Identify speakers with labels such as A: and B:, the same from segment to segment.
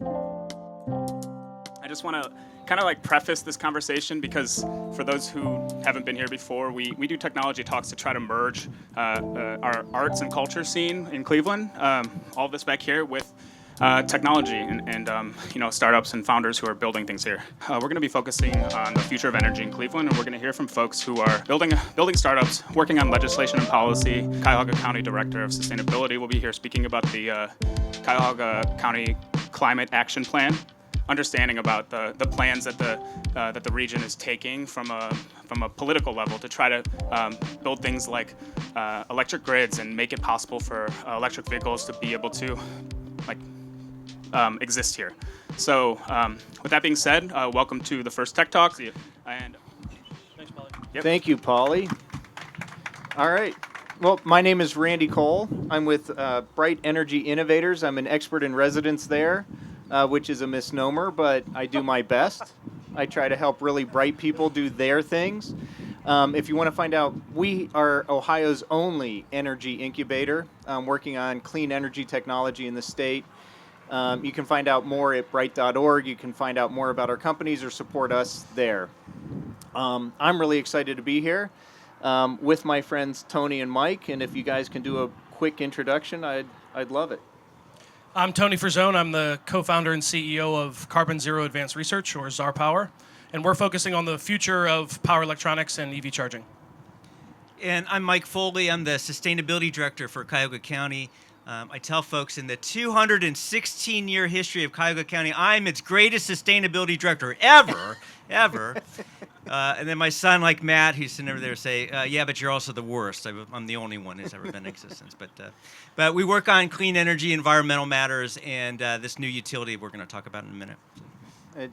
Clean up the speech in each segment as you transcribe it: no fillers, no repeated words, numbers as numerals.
A: I just want to kind of like preface this conversation because for those who haven't been here before, we do technology talks to try to merge our arts and culture scene in Cleveland, all of this back here with technology and startups and founders who are building things here. We're going to be focusing on the future of energy in Cleveland, and we're going to hear from folks who are building startups, working on legislation and policy. Cuyahoga County Director of Sustainability will be here speaking about the Cuyahoga County Climate Action Plan, understanding about the plans that the region is taking from a political level to try to build things like electric grids and make it possible for electric vehicles to be able to exist here. So with that being said, welcome to the first Tech Talk. And
B: thanks, Polly.
C: Yep. Thank you, Polly. All right. Well, my name is Randy Cole. I'm with BRITE Energy Innovators. I'm an expert in residence there, which is a misnomer, but I do my best. I try to help really bright people do their things. If you want to find out, we are Ohio's only energy incubator working on clean energy technology in the state. You can find out more at brite.org. You can find out more about our companies or support us there. I'm really excited to be here with my friends Tony and Mike, and if you guys can do a quick introduction, I'd love it.
B: I'm Tony Frisone. I'm the co-founder and CEO of Carbon Zero Advanced Research, or CZAR Power, and we're focusing on the future of power electronics and EV charging.
D: And I'm Mike Foley. I'm the Sustainability Director for Cuyahoga County. I tell folks in the 216-year history of Cuyahoga County, I'm its greatest sustainability director ever. And then my son, like Matt, who's sitting over there, say, yeah, but you're also the worst. I'm the only one who's ever been in existence. But we work on clean energy, environmental matters, and this new utility we're going to talk about in a minute.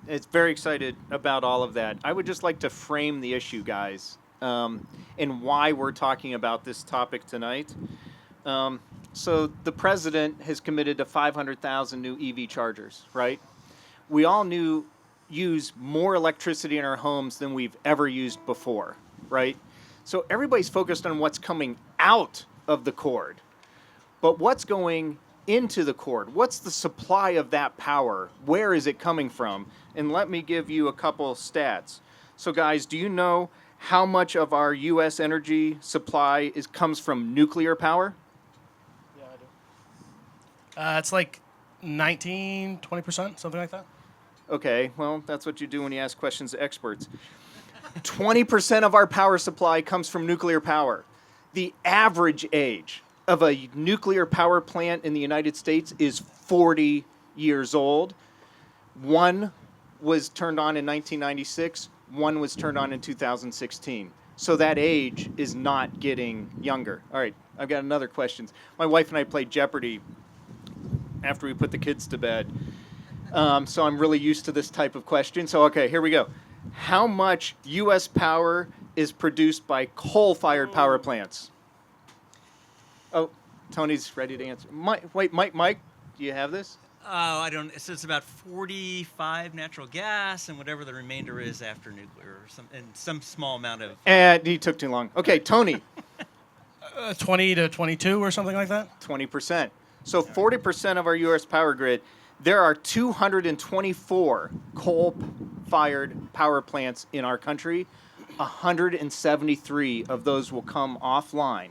C: It's very excited about all of that. I would just like to frame the issue, guys, and why we're talking about this topic tonight. So the president has committed to 500,000 new EV chargers, right? We all use more electricity in our homes than we've ever used before, right? So everybody's focused on what's coming out of the cord. But what's going into the cord? What's the supply of that power? Where is it coming from? And let me give you a couple stats. So guys, do you know how much of our U.S. energy supply comes from nuclear power?
B: It's like 19, 20%, something like that.
C: Okay, well, that's what you do when you ask questions to experts. 20% of our power supply comes from nuclear power. The average age of a nuclear power plant in the United States is 40 years old. One was turned on in 1996. One was turned on in 2016. So that age is not getting younger. All right, I've got another question. My wife and I played Jeopardy after we put the kids to bed. So I'm really used to this type of question. So, okay, here we go. How much U.S. power is produced by coal-fired power plants? Oh, Tony's ready to answer. Mike, do you have this?
D: Oh, I don't. So it's about 45 natural gas and whatever the remainder is after nuclear, and some small amount of.
C: And he took too long. Okay, Tony.
B: 20 to 22 or something like that?
C: 20%. So 40% of our U.S. power grid, there are 224 coal-fired power plants in our country. 173 of those will come offline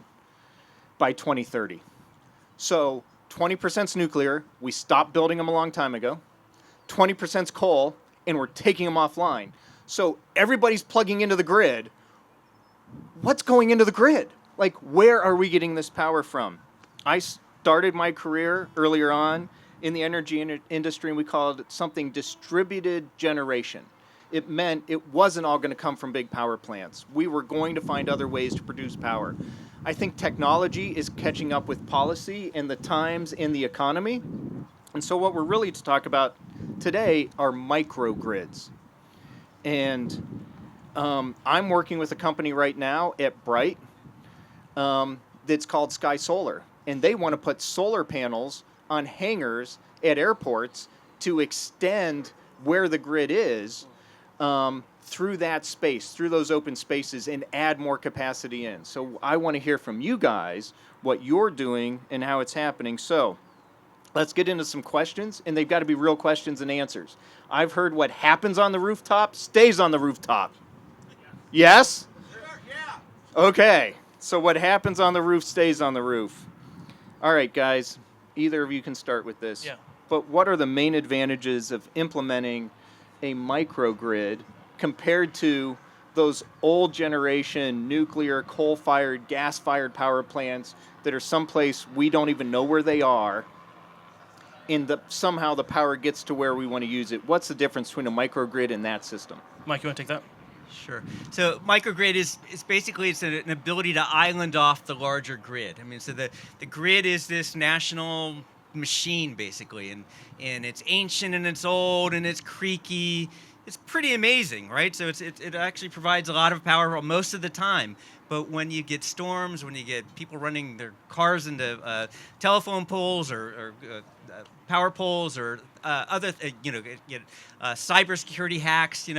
C: by 2030. So 20% is nuclear. We stopped building them a long time ago. 20% is coal, and we're taking them offline. So everybody's plugging into the grid. What's going into the grid? Like, where are we getting this power from? I started my career earlier on in the energy industry, and we called it something distributed generation. It meant it wasn't all going to come from big power plants. We were going to find other ways to produce power. I think technology is catching up with policy and the times and the economy. And so what we're really to talk about today are microgrids. And I'm working with a company right now at BRITE that's called Sky Solar. And they want to put solar panels on hangars at airports to extend where the grid is through that space, through those open spaces, and add more capacity in. So I want to hear from you guys what you're doing and how it's happening. So Let's get into some questions, and they've got to be real questions and answers. I've heard what happens on the rooftop stays on the rooftop. Yes? Yeah. Okay. So what happens on the roof stays on the roof. All right, guys. Either of you can start with this.
B: Yeah.
C: But what are the main advantages of implementing a microgrid compared to those old generation nuclear, coal-fired, gas-fired power plants that are someplace we don't even know where they are, and somehow the power gets to where we want to use it? What's the difference between a microgrid and that system?
B: Mike, you want to take that?
D: Sure. So microgrid is basically it's an ability to island off the larger grid. I mean, so the grid is this national machine basically, and it's ancient and it's old and it's creaky. It's pretty amazing, right? So it actually provides a lot of power most of the time. But when you get storms, when you get people running their cars into telephone poles or power poles or other, cybersecurity hacks,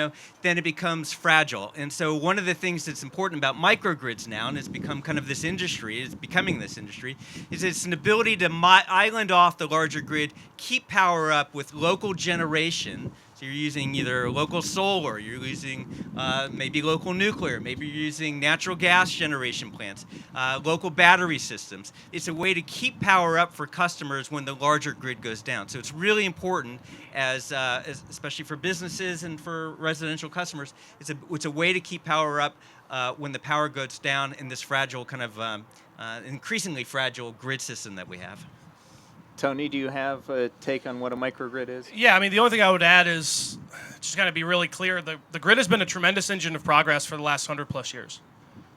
D: then it becomes fragile. And so one of the things that's important about microgrids now, and it's become kind of this industry, is becoming this industry, is it's an ability to island off the larger grid, keep power up with local generation. So you're using either local solar, you're using maybe local nuclear, maybe you're using natural gas generation plants, local battery systems. It's a way to keep power up for customers when the larger grid goes down. So it's really important, as especially for businesses and for residential customers. It's a way to keep power up when the power goes down in this fragile kind of increasingly fragile grid system that we have.
C: Tony, do you have a take on what a microgrid is?
B: Yeah, I mean, the only thing I would add is just kind of be really clear. The grid has been a tremendous engine of progress for the last 100+ years.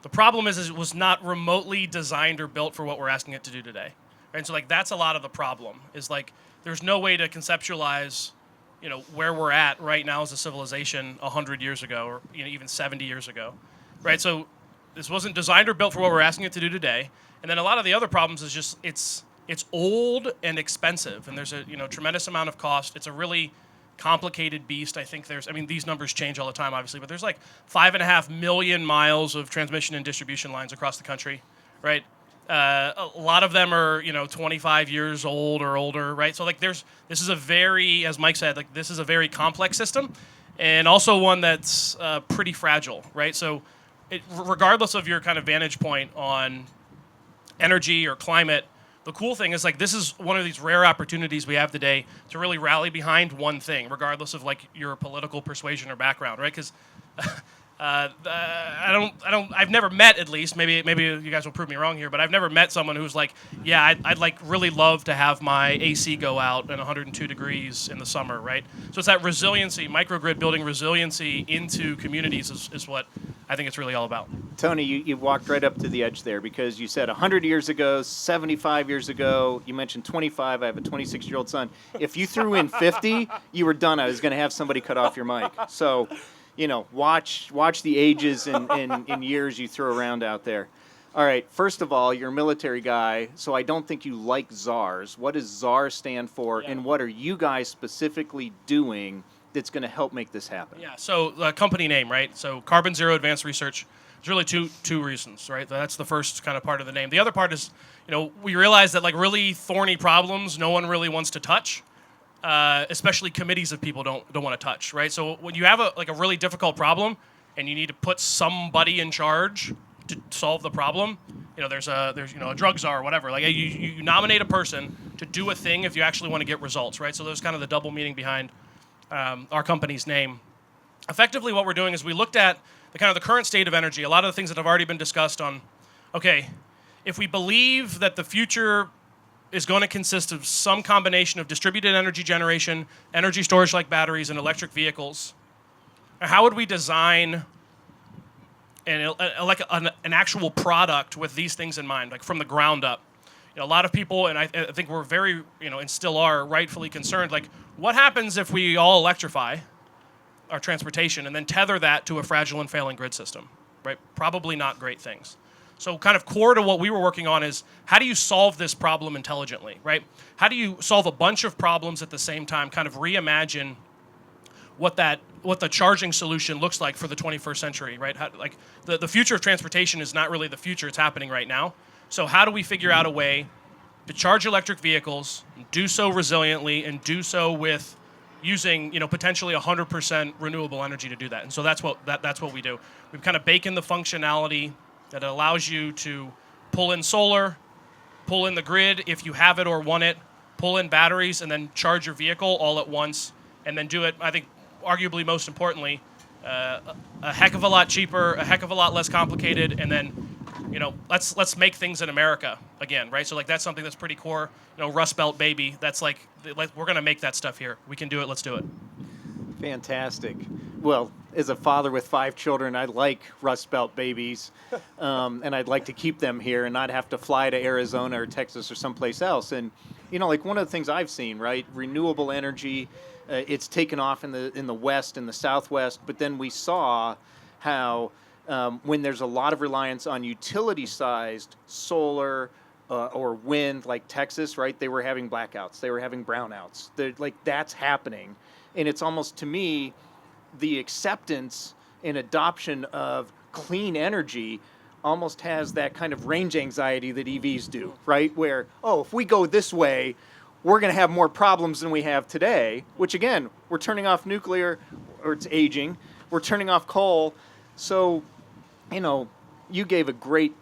B: The problem is it was not remotely designed or built for what we're asking it to do today. And so, that's a lot of the problem, is there's no way to conceptualize, where we're at right now as a civilization 100 years ago or even 70 years ago, right? So this wasn't designed or built for what we're asking it to do today. And then a lot of the other problems is just it's old and expensive, and there's a tremendous amount of cost. It's a really complicated beast. I think these numbers change all the time, obviously, but there's 5.5 million miles of transmission and distribution lines across the country, right? A lot of them are 25 years old or older, right? So this is a very, as Mike said, this is a very complex system, and also one that's pretty fragile, right? So regardless of your kind of vantage point on energy or climate, the cool thing is this is one of these rare opportunities we have today to really rally behind one thing, regardless of your political persuasion or background, right? Because I've never met, at least, maybe you guys will prove me wrong here, but I've never met someone who's I'd really love to have my AC go out at 102 degrees in the summer, right? So it's that resiliency, microgrid building resiliency into communities is what I think it's really all about.
C: Tony, you walked right up to the edge there, because you said 100 years ago, 75 years ago, you mentioned 25. I have a 26-year-old son. If you threw in 50, you were done. I was going to have somebody cut off your mic. So, watch the ages and years you throw around out there. All right, first of all, you're a military guy, so I don't think you like CZARs. What does CZAR stand for, and what are you guys specifically doing that's going to help make this happen?
B: Yeah, so the company name, right? So Carbon Zero Advanced Research. There's really two reasons, right? That's the first kind of part of the name. The other part is, we realize that really thorny problems no one really wants to touch, especially committees of people don't want to touch, right? So when you have a really difficult problem and you need to put somebody in charge to solve the problem, there's a drug czar or whatever. You nominate a person to do a thing if you actually want to get results, right? So there's kind of the double meaning behind our company's name. Effectively, what we're doing is we looked at the current state of energy, a lot of the things that have already been discussed on, okay, if we believe that the future is going to consist of some combination of distributed energy generation, energy storage like batteries, and electric vehicles, how would we design an actual product with these things in mind, from the ground up? A lot of people, and I think we're very, and still are rightfully concerned, what happens if we all electrify our transportation and then tether that to a fragile and failing grid system, right? Probably not great things. So kind of core to what we were working on is, how do you solve this problem intelligently, right? How do you solve a bunch of problems at the same time, kind of reimagine what the charging solution looks like for the 21st century, right? The future of transportation is not really the future, it's happening right now. So how do we figure out a way charge electric vehicles, do so resiliently, and do so with using potentially 100% renewable energy to do that. And so that's what we do. We've kind of baked in the functionality that allows you to pull in solar, pull in the grid if you have it or want it, pull in batteries, and then charge your vehicle all at once, and then do it, I think, arguably most importantly, a heck of a lot cheaper, a heck of a lot less complicated, and then, let's make things in America again, right? So like that's something that's pretty core, Rust Belt baby. That's like we're gonna make that stuff here. We can do it. Let's do it.
C: Fantastic. Well, as a father with 5 children, I like Rust Belt babies, and I'd like to keep them here and not have to fly to Arizona or Texas or someplace else. And like one of the things I've seen, right, renewable energy, it's taken off in the West and the Southwest, but then we saw how when there's a lot of reliance on utility-sized solar or wind, like Texas, right, they were having blackouts, they were having brownouts. That's happening. And it's almost, to me, the acceptance and adoption of clean energy almost has that kind of range anxiety that EVs do, right? Where, if we go this way, we're going to have more problems than we have today, which again, we're turning off nuclear, or it's aging, we're turning off coal. So, you gave a great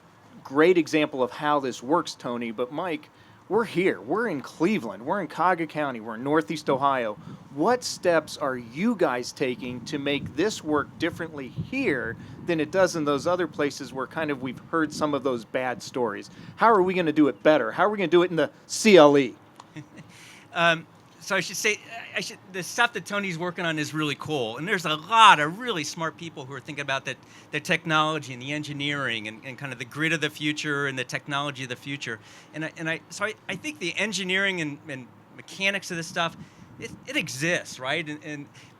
C: example of how this works, Tony, but Mike, we're here. We're in Cleveland. We're in Cuyahoga County. We're in Northeast Ohio. What steps are you guys taking to make this work differently here than it does in those other places where kind of we've heard some of those bad stories? How are we going to do it better? How are we going to do it in the CLE?
D: So I should say, the stuff that Tony's working on is really cool. And there's a lot of really smart people who are thinking about the technology and the engineering and kind of the grid of the future and the technology of the future. And I think the engineering and mechanics of this stuff, it exists, right?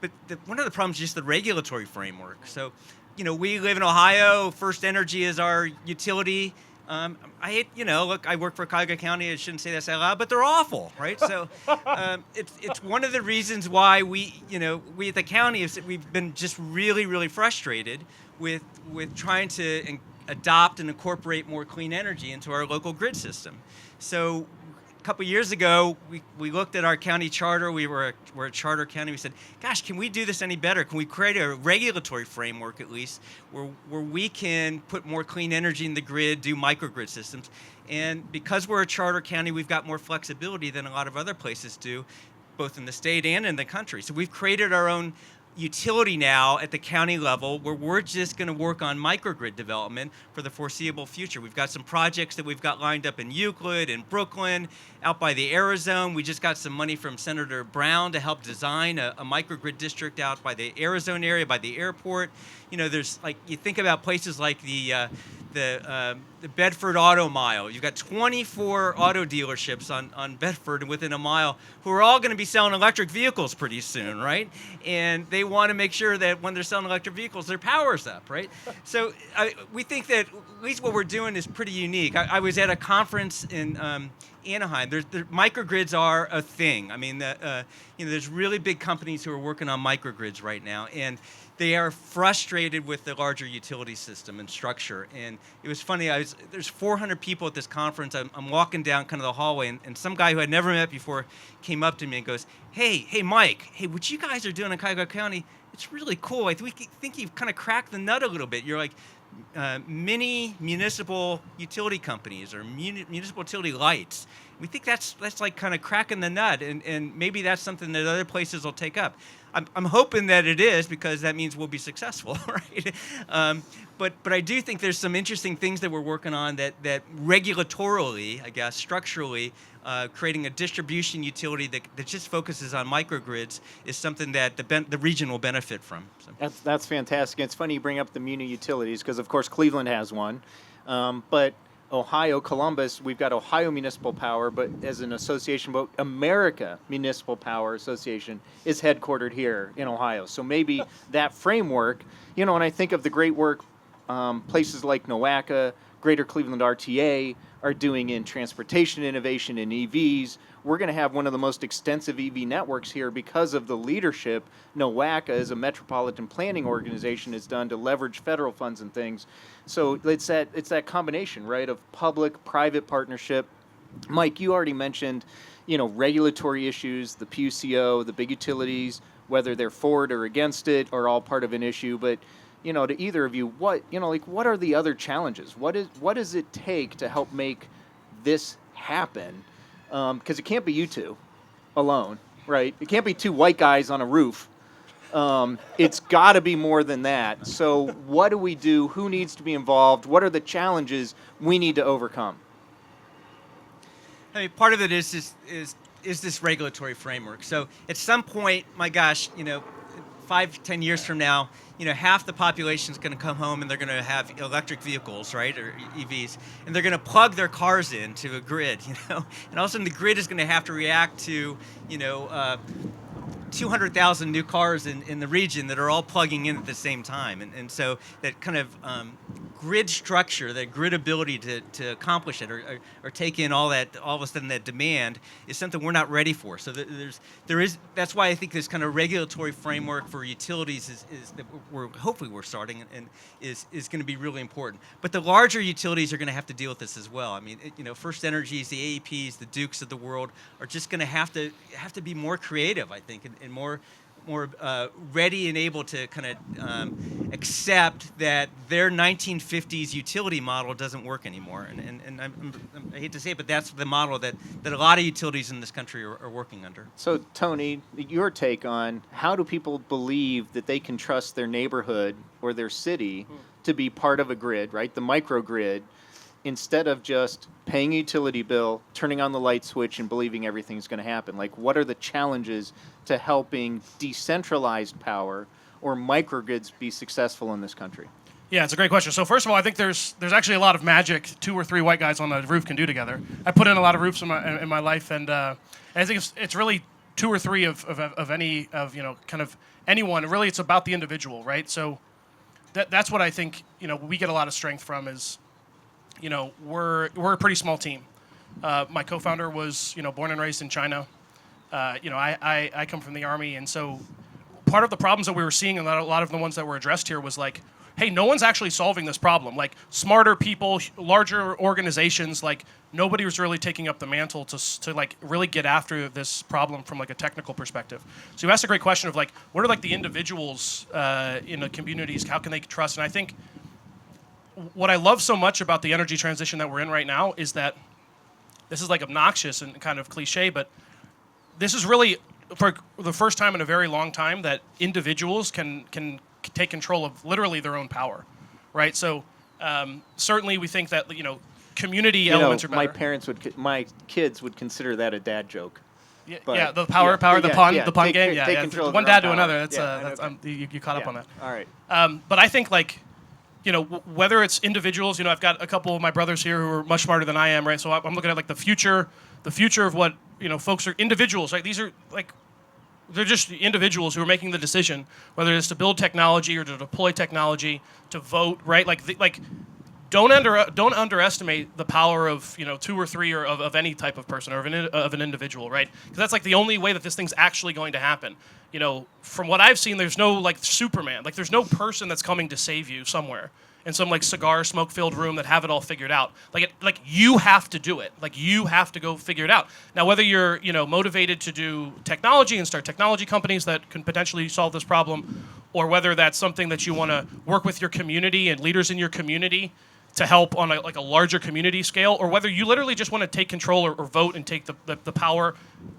D: But one of the problems is just the regulatory framework. So, we live in Ohio. First Energy is our utility. I hate, look, I work for Cuyahoga County. I shouldn't say this out loud, but they're awful, right? So it's one of the reasons why we at the county, we've been just really, really frustrated with trying to adopt and incorporate more clean energy into our local grid system. So a couple years ago, we looked at our county charter. We're a charter county. We said, gosh, can we do this any better? Can we create a regulatory framework, at least, where we can put more clean energy in the grid, do microgrid systems? And because we're a charter county, we've got more flexibility than a lot of other places do, both in the state and in the country. So we've created our own utility now at the county level where we're just going to work on microgrid development for the foreseeable future. We've got some projects that we've got lined up in Euclid and Brooklyn, out by the Arizona. We just got some money from Senator Brown to help design a microgrid district out by the Arizona area, by the airport. There's you think about places like the Bedford Auto Mile. You've got 24 auto dealerships on Bedford and within a mile who are all going to be selling electric vehicles pretty soon, right? And they want to make sure that when they're selling electric vehicles, their power's up, right? So we think that at least what we're doing is pretty unique. I was at a conference in Anaheim. Microgrids are a thing. I mean, there's really big companies who are working on microgrids right now, and they are frustrated with the larger utility system and structure. And it was funny, there's 400 people at this conference. I'm walking down kind of the hallway, and some guy who I'd never met before came up to me and goes, hey, Mike, what you guys are doing in Cuyahoga County, it's really cool. I think you've kind of cracked the nut a little bit. You're like mini municipal utility companies or municipal utility lights. We think that's like kind of cracking the nut, and maybe that's something that other places will take up. I'm hoping that it is, because that means we'll be successful, right? But I do think there's some interesting things that we're working on that regulatorily, I guess, structurally, creating a distribution utility that just focuses on microgrids is something that the region will benefit from. So.
C: That's fantastic. It's funny you bring up the muni utilities because, of course, Cleveland has one. But Ohio, Columbus, we've got Ohio Municipal Power, but as an association, but America Municipal Power Association is headquartered here in Ohio. So maybe that framework, and I think of the great work places like NOACA, Greater Cleveland RTA are doing in transportation innovation in EVs. We're going to have one of the most extensive EV networks here because of the leadership NOACA, as a metropolitan planning organization, has done to leverage federal funds and things. So it's that combination, right, of public-private partnership Mike, you already mentioned, regulatory issues, the PUCO, the big utilities, whether they're for it or against it, are all part of an issue. But, to either of you, what are the other challenges? What does it take to help make this happen? Because it can't be you two alone, right? It can't be two white guys on a roof. It's got to be more than that. So what do we do? Who needs to be involved? What are the challenges we need to overcome?
D: I mean, part of it is this regulatory framework. So at some point, my gosh, 5-10 years from now, half the population is going to come home and they're going to have electric vehicles, right, or EVs, and they're going to plug their cars into a grid, and all of a sudden the grid is going to have to react to, 200,000 new cars in the region that are all plugging in at the same time. And so that kind of grid structure, that grid ability to accomplish it or take in all of a sudden that demand is something we're not ready for. So that's why I think this kind of regulatory framework for utilities is that hopefully we're starting and is going to be really important. But the larger utilities are going to have to deal with this as well. I mean, First Energies, the AEPs, the Dukes of the world are just going to have to be more creative, I think, and more ready and able to kind of accept that their 1950s utility model doesn't work anymore. And I hate to say it, but that's the model that a lot of utilities in this country are working under.
C: So, Tony, your take on how do people believe that they can trust their neighborhood or their city to be part of a grid, right? The microgrid, instead of just paying a utility bill, turning on the light switch, and believing everything's going to happen. Like, what are the challenges to helping decentralized power or microgrids be successful in this country?
B: Yeah, it's a great question. So first of all, I think there's actually a lot of magic 2 or 3 white guys on a roof can do together. I put in a lot of roofs in my life, and I think it's really 2 or 3 of any kind of anyone. Really, it's about the individual, right? So that's what I think we get a lot of strength from is. We're a pretty small team. My co-founder was, born and raised in China. I come from the Army, and so part of the problems that we were seeing, and a lot of the ones that were addressed here, was like, hey, no one's actually solving this problem. Like, smarter people, larger organizations, like, nobody was really taking up the mantle to like really get after this problem from like a technical perspective. So you asked a great question of like, what are like the individuals in the communities? How can they trust? And I think what I love so much about the energy transition that we're in right now is that this is like obnoxious and kind of cliche, but this is really for the first time in a very long time that individuals can take control of literally their own power, right? So certainly we think that community elements are better.
C: My kids would consider that a dad joke.
B: Yeah, the power, the pun game. Yeah, one dad to another. You caught up on that.
C: All right.
B: But I think whether it's individuals, I've got a couple of my brothers here who are much smarter than I am, right? So I'm looking at like the future of what, folks are individuals, right? These are they're just individuals who are making the decision, whether it's to build technology or to deploy technology, to vote, right? Don't underestimate the power of 2 or 3 or of any type of person or of an individual, right? Because that's like the only way that this thing's actually going to happen. From what I've seen, there's no like Superman. Like there's no person that's coming to save you somewhere in some like cigar smoke-filled room that have it all figured out. Like you have to do it. Like you have to go figure it out. Now whether you're motivated to do technology and start technology companies that can potentially solve this problem, or whether that's something that you want to work with your community and leaders in your community to help on a larger community scale, or whether you literally just want to take control or vote and take the power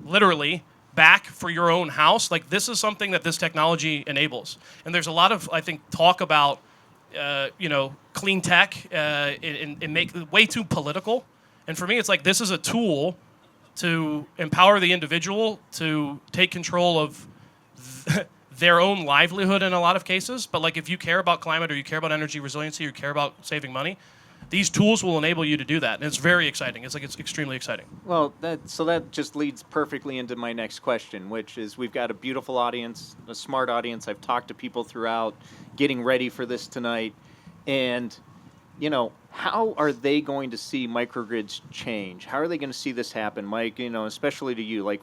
B: literally back for your own house, like this is something that this technology enables. And there's a lot of, I think, talk about, clean tech and make it way too political. And for me, it's like this is a tool to empower the individual to take control of their own livelihood in a lot of cases. But like if you care about climate or you care about energy resiliency or you care about saving money, these tools will enable you to do that. And it's very exciting. It's extremely exciting.
C: Well, that just leads perfectly into my next question, which is we've got a beautiful audience, a smart audience. I've talked to people throughout getting ready for this tonight. And, how are they going to see microgrids change? How are they going to see this happen, Mike, especially to you? Like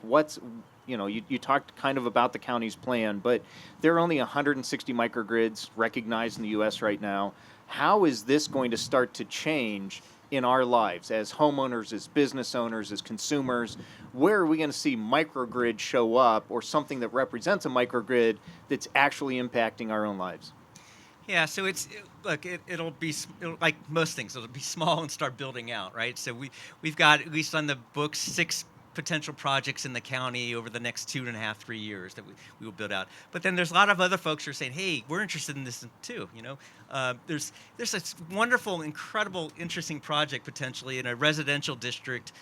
C: you talked kind of about the county's plan, but there are only 160 microgrids recognized in the U.S. right now. How is this going to start to change in our lives as homeowners, as business owners, as consumers? Where are we going to see microgrid show up, or something that represents a microgrid that's actually impacting our own lives?
D: Yeah, so it'll be like most things. It'll be small and start building out, right? So we've got, at least on the books, 6 potential projects in the county over the next 2.5, 3 years that we will build out. But then there's a lot of other folks who are saying, hey, we're interested in this too. There's this wonderful, incredible, interesting project potentially in a residential district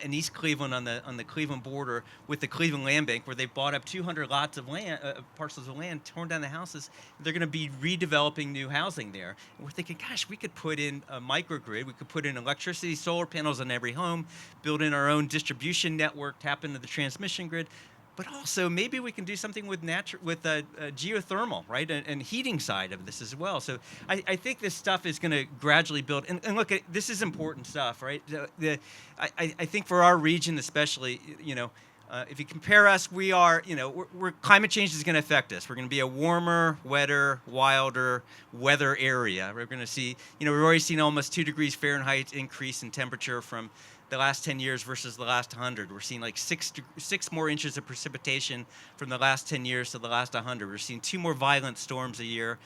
D: in East Cleveland on the Cleveland border with the Cleveland Land Bank, where they've bought up 200 lots of land, parcels of land, torn down the houses. They're going to be redeveloping new housing there. And we're thinking, gosh, we could put in a microgrid. We could put in electricity, solar panels on every home, build in our own distribution network, tap into the transmission grid. But also, maybe we can do something with geothermal, right, and heating side of this as well. So I think this stuff is going to gradually build. And look, this is important stuff, right? I think for our region especially, if you compare us, we are, climate change is going to affect us. We're going to be a warmer, wetter, wilder weather area. We're going to see, we've already seen almost 2 degrees Fahrenheit increase in temperature from the last 10 years versus the last 100. We're seeing like 6 more inches of precipitation from the last 10 years to the last 100. We're seeing 2 more violent storms a year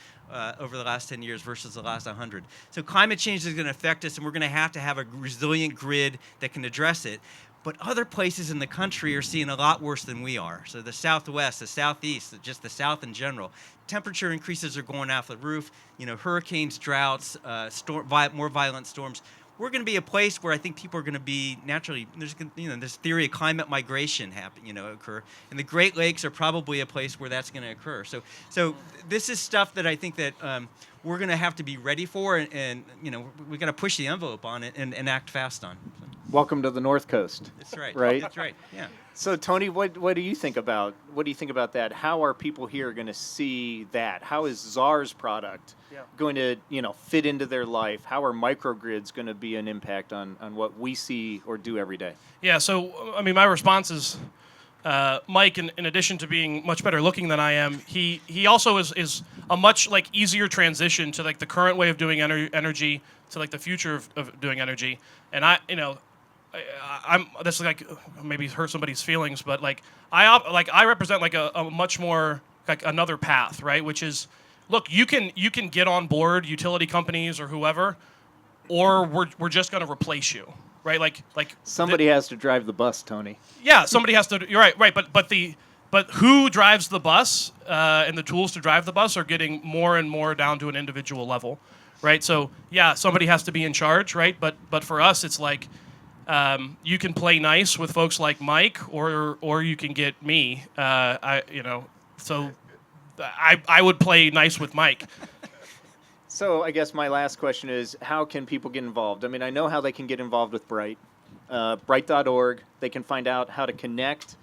D: over the last 10 years versus the last 100. So climate change is going to affect us, and we're going to have a resilient grid that can address it. But other places in the country are seeing a lot worse than we are. So the Southwest, the Southeast, just the South in general, temperature increases are going off the roof. Hurricanes, droughts, more violent storms. We're going to be a place where I think people are going to be naturally. There's this theory of climate migration occur, and the Great Lakes are probably a place where that's going to occur. So this is stuff that I think that we're going to have to be ready for, and we got to push the envelope on it and act fast on.
C: Welcome to the North Coast.
D: That's right.
C: Right?
D: That's right. Yeah.
C: So Tony, what do you think about that? How are people here going to see that? How is CZAR's product going to fit into their life? How are microgrids going to be an impact on what we see or do every day?
B: Yeah. So my response is, Mike, in addition to being much better looking than I am, he also is a much easier transition to the current way of doing energy to the future of doing energy. And I'm this maybe hurt somebody's feelings, but I represent a much more another path, right? Which is, look, you can get on board utility companies or whoever, or we're just going to replace you, right?
C: Somebody has to drive the bus, Tony.
B: Yeah, somebody has to. You're right. But who drives the bus and the tools to drive the bus are getting more and more down to an individual level, right? So yeah, somebody has to be in charge, right? But for us, it's you can play nice with folks like Mike, or you can get me. So I would play nice with Mike.
C: So I guess my last question is, how can people get involved? I know how they can get involved with BRITE. BRITE.org. They can find out how to connect,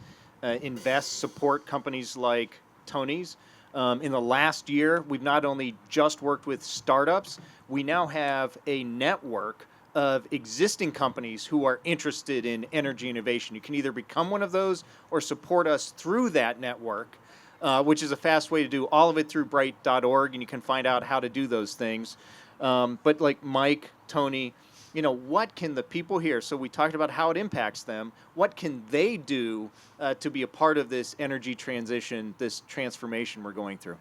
C: invest, support companies like Tony's. In the last year, we've not only just worked with startups, we now have a network of existing companies who are interested in energy innovation. You can either become one of those or support us through that network, which is a fast way to do all of it through BRITE.org, and you can find out how to do those things. But like Mike, Tony, what can the people here, so we talked about how it impacts them, what can they do to be a part of this energy transition, this transformation we're going through?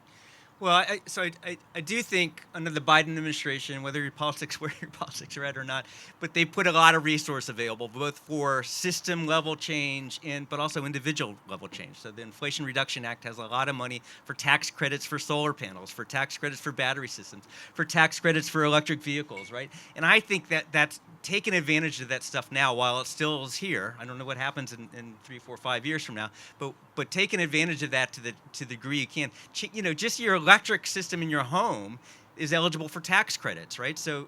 D: Well, I do think under the Biden administration, whether your politics where your politics are at or not, but they put a lot of resource available, both for system level change but also individual level change. So the Inflation Reduction Act has a lot of money for tax credits for solar panels, for tax credits for battery systems, for tax credits for electric vehicles, right? And I think that's taking advantage of that stuff now while it still is here. I don't know what happens in 3, 4, 5 years from now, but taking advantage of that to the degree you can. Just your electric system in your home is eligible for tax credits, right? So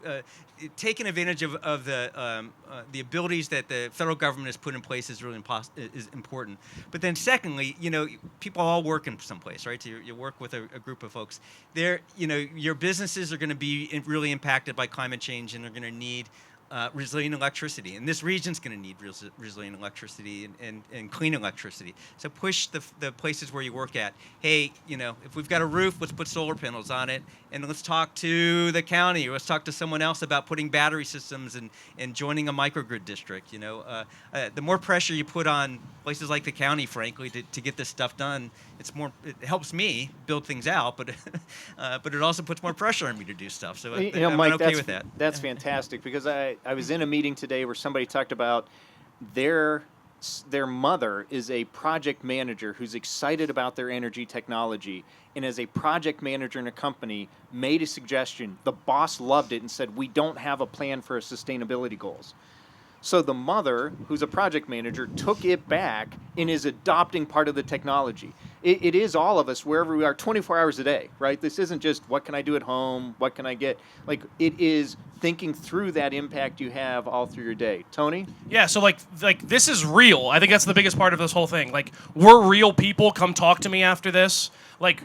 D: taking advantage of the abilities that the federal government has put in place is really is important. But then secondly, people all work in some place, right? So you work with a group of folks. Your businesses are going to be really impacted by climate change, and they're going to need resilient electricity. And this region's going to need resilient electricity and clean electricity. So push the places where you work at. Hey, if we've got a roof, let's put solar panels on it. And let's talk to the county, or let's talk to someone else about putting battery systems and joining a microgrid district. The more pressure you put on places like the county, frankly, to get this stuff done, it helps me build things out, but it also puts more pressure on me to do stuff. So I'm
C: Mike,
D: okay with that.
C: That's fantastic, because I was in a meeting today where somebody talked about their mother is a project manager who's excited about their energy technology, and as a project manager in a company made a suggestion. The boss loved it and said, we don't have a plan for our sustainability goals. So the mother, who's a project manager, took it back and is adopting part of the technology. It is all of us, wherever we are, 24 hours a day, right? This isn't just what can I do at home, what can I get? Like, it is thinking through that impact you have all through your day. Tony?
B: Yeah, so like this is real. I think that's the biggest part of this whole thing. Like, we're real people. Come talk to me after this. Like,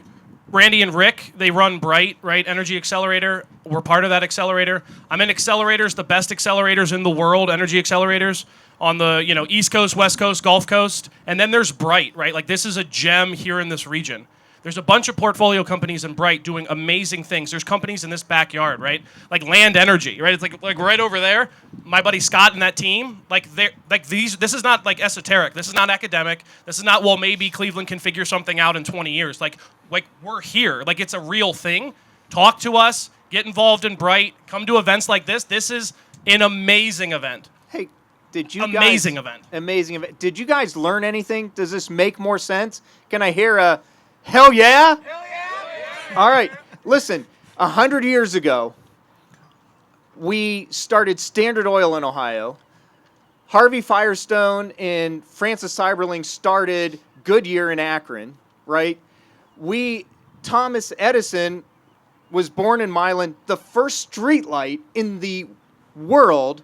B: Randy and Rick, they run BRITE, right? Energy Accelerator. We're part of that accelerator. I'm in accelerators, the best accelerators in the world, energy accelerators on the East Coast, West Coast, Gulf Coast. And then there's BRITE, right? Like, this is a gem here in this region. There's a bunch of portfolio companies in BRITE doing amazing things. There's companies in this backyard, right? Like Land Energy, right? It's like right over there. My buddy Scott and that team, this is not like esoteric. This is not academic. This is not, well, maybe Cleveland can figure something out in 20 years. Like we're here. Like, it's a real thing. Talk to us. Get involved in BRITE. Come to events like this. This is an amazing event.
C: Hey, did you
B: Amazing
C: guys...
B: event.
C: Amazing event. Did you guys learn anything? Does this make more sense? Can I hear a... Hell yeah? Hell yeah! All right. Listen, 100 years ago, we started Standard Oil in Ohio. Harvey Firestone and Francis Cyberling started Goodyear in Akron, right? Thomas Edison was born in Milan. The first street light in the world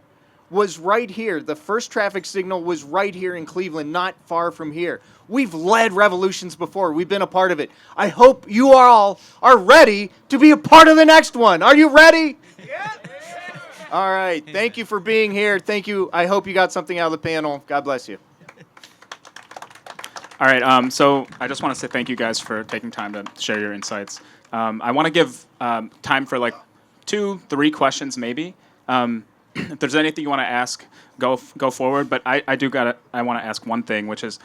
C: was right here. The first traffic signal was right here in Cleveland, not far from here. We've led revolutions before. We've been a part of it. I hope you all are ready to be a part of the next one. Are you ready? Yeah. All right. Thank you for being here. Thank you. I hope you got something out of the panel. God bless you.
A: All right, so I just want to say thank you guys for taking time to share your insights. I want to give time for like 2-3 questions maybe. If there's anything you want to ask, go forward. But I want to ask one thing, which is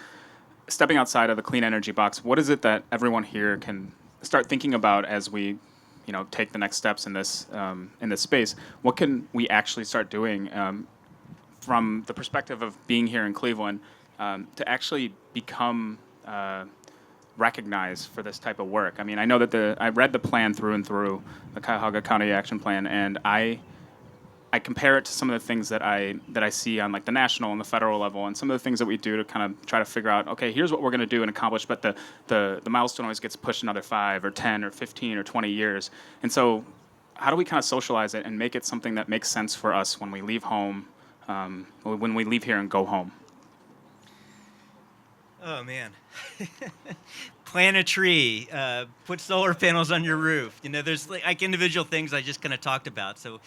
A: stepping outside of the clean energy box. What is it that everyone here can start thinking about as we, take the next steps in this space? What can we actually start doing from the perspective of being here in Cleveland to actually become recognized for this type of work? I mean, I know that I read the plan through and through, the Cuyahoga County Action Plan, and I compare it to some of the things that I see on like the national and the federal level, and some of the things that we do to kind of try to figure out, okay, here's what we're going to do and accomplish, but the milestone always gets pushed another 5 or 10 or 15 or 20 years. And so how do we kind of socialize it and make it something that makes sense for us when we leave home, when we leave here and go home?
D: Oh, man. Plant a tree, put solar panels on your roof. There's like individual things I just kind of talked about. So,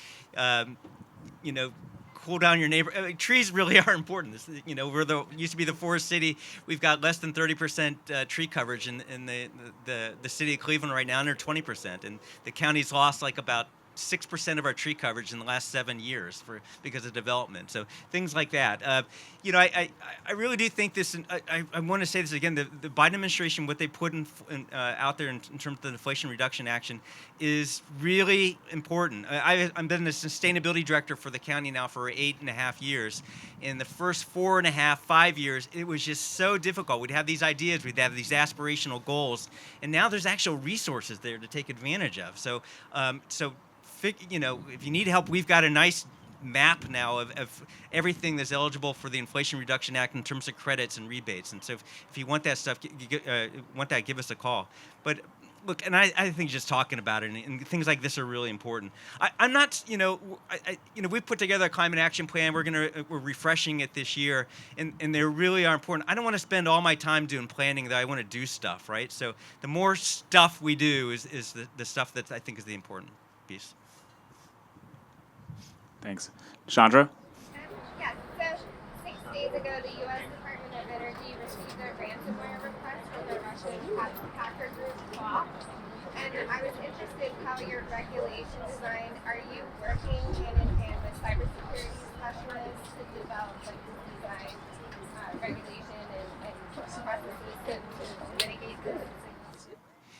D: cool down your neighbor. Trees really are important. We're used to be the forest city. We've got less than 30% tree coverage in the city of Cleveland right now, under 20%. And the county's lost like about 6% of our tree coverage in the last 7 years because of development. So things like that. I really do think this. And I want to say this again. The Biden administration, what they put out there in terms of the Inflation Reduction Action, is really important. I've been the sustainability director for the county now for 8.5 years. In the first 5 years, it was just so difficult. We'd have these ideas, we'd have these aspirational goals, and now there's actual resources there to take advantage of. So if you need help, we've got a nice map now of everything that's eligible for the Inflation Reduction Act in terms of credits and rebates. And so if you want that stuff, give us a call. But look, and I think just talking about it and things like this are really important. I'm not, we put together a climate action plan. We're refreshing it this year, and they really are important. I don't want to spend all my time doing planning. That I want to do stuff, right? So the more stuff we do is the stuff that I think is the important piece.
A: Thanks. Chandra?
E: Yes, so 6 days ago, the U.S. Department of Energy received a ransomware request from the Russian hacker group blocked. And I was interested how your regulation design, are you working hand in hand with cybersecurity specialists to develop like design regulation and processes to mitigate this?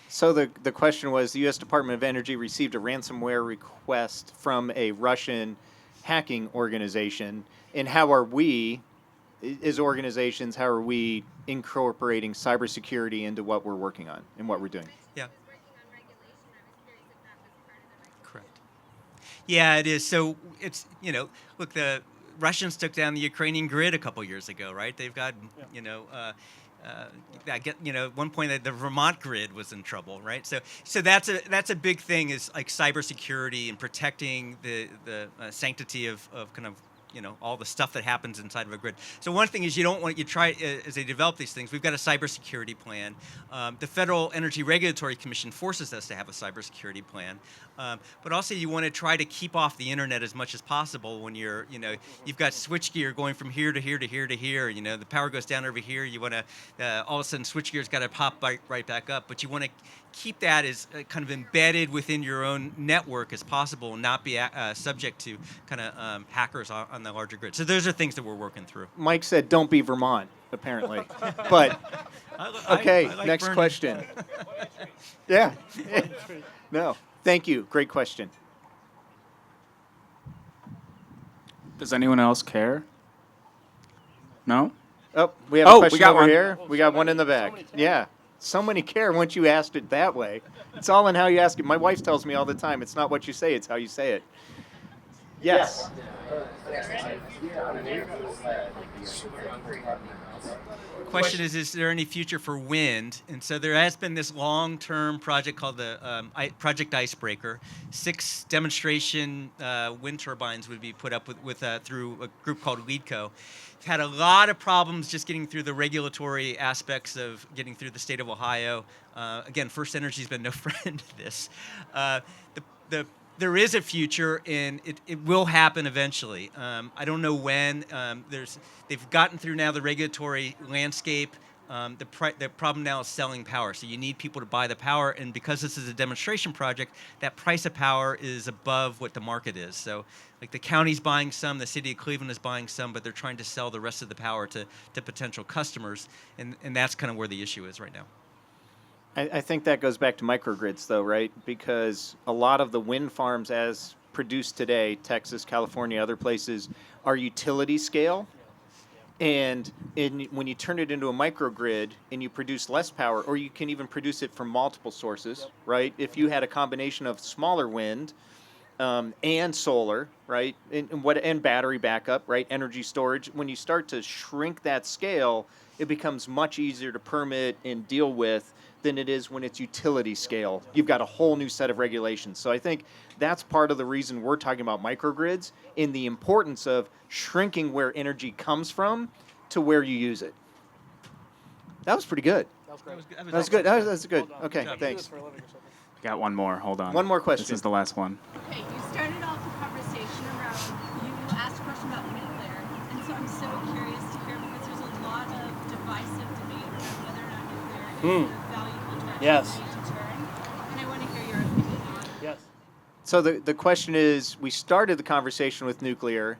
C: So the question was, the U.S. Department of Energy received a ransomware request from a Russian hacking organization, and how are we, as organizations, how are we incorporating cybersecurity into what we're working on and what we're doing?
D: Yeah.
E: I was working on regulation. I was curious if that was part of the regulation.
D: Correct. Yeah, it is. So it's, look, the Russians took down the Ukrainian grid a couple years ago, right? They've got, at one point the Vermont grid was in trouble, right? So that's a big thing, is like cybersecurity and protecting the sanctity of kind of all the stuff that happens inside of a grid. So one thing is, you try as they develop these things. We've got a cybersecurity plan. The Federal Energy Regulatory Commission forces us to have a cybersecurity plan. But also, you want to try to keep off the internet as much as possible when you've got switchgear going from here to here to here to here. The power goes down over here. You want to all of a sudden switchgear's got to pop right back up. But you want to keep that as kind of embedded within your own network as possible, and not be subject to kind of hackers on the larger grid. So those are things that we're working through.
C: Mike said, "Don't be Vermont," apparently. But okay,
D: I like
C: next
D: burning.
C: question. Yeah. No, thank you. Great question.
A: Does anyone else care? No?
C: Oh, we have a
A: Oh, we
C: question
A: got
C: over
A: one.
C: here. We got one in the back. Yeah. So many care once you asked it that way. It's all in how you ask it. My wife tells me all the time, it's not what you say, it's how you say it. Yes.
D: Question is there any future for wind? And so there has been this long-term project called the Project Icebreaker. 6 demonstration wind turbines would be put up through a group called LEEDCO. Had a lot of problems just getting through the regulatory aspects of getting through the state of Ohio. Again, First Energy's been no friend to this. There is a future, and it will happen eventually. I don't know when. They've gotten through now the regulatory landscape. The problem now is selling power. So you need people to buy the power, and because this is a demonstration project, that price of power is above what the market is. So like the county's buying some, the city of Cleveland is buying some, but they're trying to sell the rest of the power to potential customers, and that's kind of where the issue is right now.
C: I think that goes back to microgrids, though, right? Because a lot of the wind farms as produced today, Texas, California, other places, are utility scale. And when you turn it into a microgrid and you produce less power, or you can even produce it from multiple sources, right? If you had a combination of smaller wind and solar, right, and battery backup, right, energy storage, when you start to shrink that scale, it becomes much easier to permit and deal with than it is when it's utility scale. You've got a whole new set of regulations. So I think that's part of the reason we're talking about microgrids, in the importance of shrinking where energy comes from to where you use it. That was pretty good. That was good. That was good. Okay, thanks.
A: Got one more. Hold on.
C: One more question.
A: This is the last one.
F: Okay, you started off the conversation around, you asked a question about nuclear, and so I'm so curious to hear, because there's a lot of divisive debate around whether or not nuclear is a valuable direction
G: Yes.
F: to turn, and I want to hear your opinion on it.
G: Yes.
C: So the question is, we started the conversation with nuclear,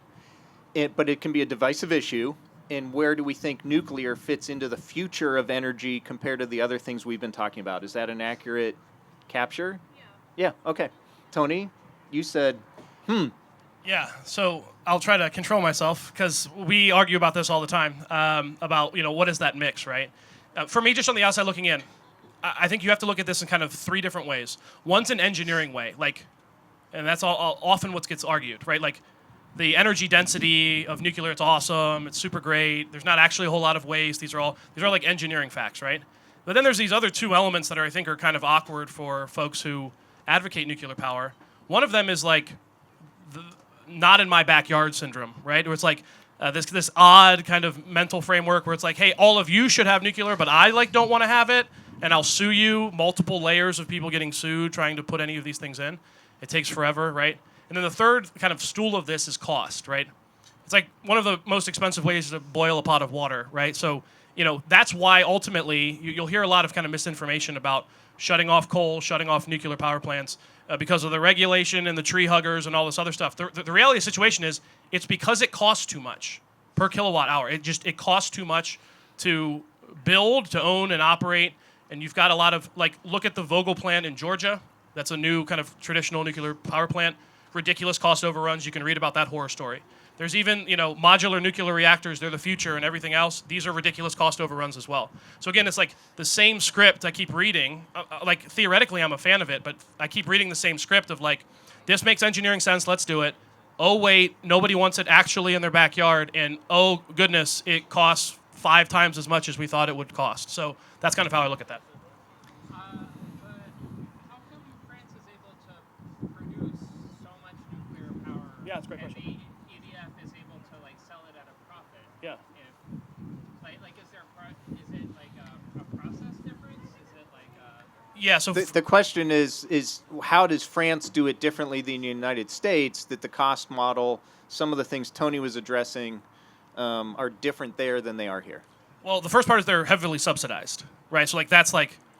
C: but it can be a divisive issue. And where do we think nuclear fits into the future of energy compared to the other things we've been talking about? Is that an accurate capture? Yeah. Yeah, okay. Tony, you said,
B: Yeah, so I'll try to control myself, because we argue about this all the time, about, what is that mix, right? For me, just on the outside looking in, I think you have to look at this in kind of 3 different ways. One's an engineering way, and that's often what gets argued, right? Like, the energy density of nuclear, it's awesome, it's super great, there's not actually a whole lot of waste, these are like engineering facts, right? But then there's these other 2 elements that I think are kind of awkward for folks who advocate nuclear power. One of them is like the not in my backyard syndrome, right? Where it's like this odd kind of mental framework where it's like, hey, all of you should have nuclear, but I don't want to have it, and I'll sue you. Multiple layers of people getting sued trying to put any of these things in. It takes forever, right? And then the third kind of stool of this is cost, right? It's like one of the most expensive ways to boil a pot of water, right? So, that's why ultimately you'll hear a lot of kind of misinformation about shutting off coal, shutting off nuclear power plants because of the regulation and the tree huggers and all this other stuff. The reality of the situation is it's because it costs too much per kilowatt hour. It costs too much to build, to own, and operate. And you've got a lot of, look at the Vogtle plant in Georgia. That's a new kind of traditional nuclear power plant. Ridiculous cost overruns. You can read about that horror story. There's even, modular nuclear reactors. They're the future and everything else. These are ridiculous cost overruns as well. So again, it's like the same script I keep reading. Theoretically, I'm a fan of it, but I keep reading the same script of this makes engineering sense. Let's do it. Oh, wait, nobody wants it actually in their backyard. And oh, goodness, it costs 5 times as much as we thought it would cost. So that's kind of how I look at that.
G: But how come France is able to produce so much nuclear power?
B: Yeah, that's a great
G: and
B: question.
G: the EDF is able to sell it at a profit?
B: Yeah.
G: Is it a process difference? Is it
B: Yeah, so
C: The question is how does France do it differently than the United States, that the cost model, some of the things Tony was addressing, are different there than they are here?
B: well, the first part is they're heavily subsidized, right? So that's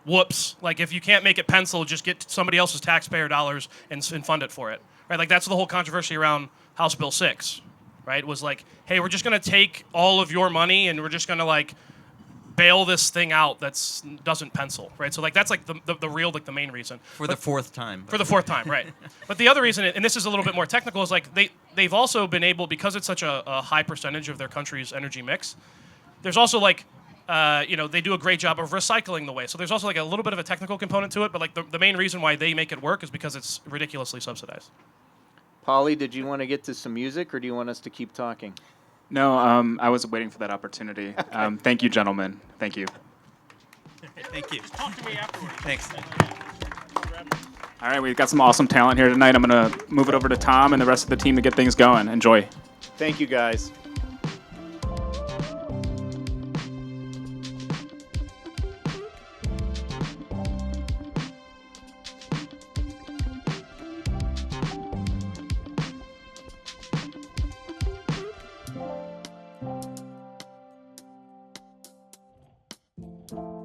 B: whoops. If you can't make it pencil, just get somebody else's taxpayer dollars and fund it for it, right? That's the whole controversy around House Bill 6, right? Was hey, we're just going to take all of your money and we're just going to bail this thing out that doesn't pencil, right? So that's the real the main reason.
D: For the fourth time.
B: For the fourth time, right? But the other reason, and this is a little bit more technical, is they've also been able, because it's such a high percentage of their country's energy mix. There's also they do a great job of recycling the waste. So there's also a little bit of a technical component to it, but the main reason why they make it work is because it's ridiculously subsidized.
C: Polly, did you want to get to some music, or do you want us to keep talking?
A: No, I was waiting for that opportunity. Thank you, gentlemen. Thank you.
D: Thank you.
B: Talk to me afterwards.
D: Thanks.
A: All right, we've got some awesome talent here tonight. I'm going to move it over to Tom and the rest of the team to get things going. Enjoy.
C: Thank you, guys.
E: Thank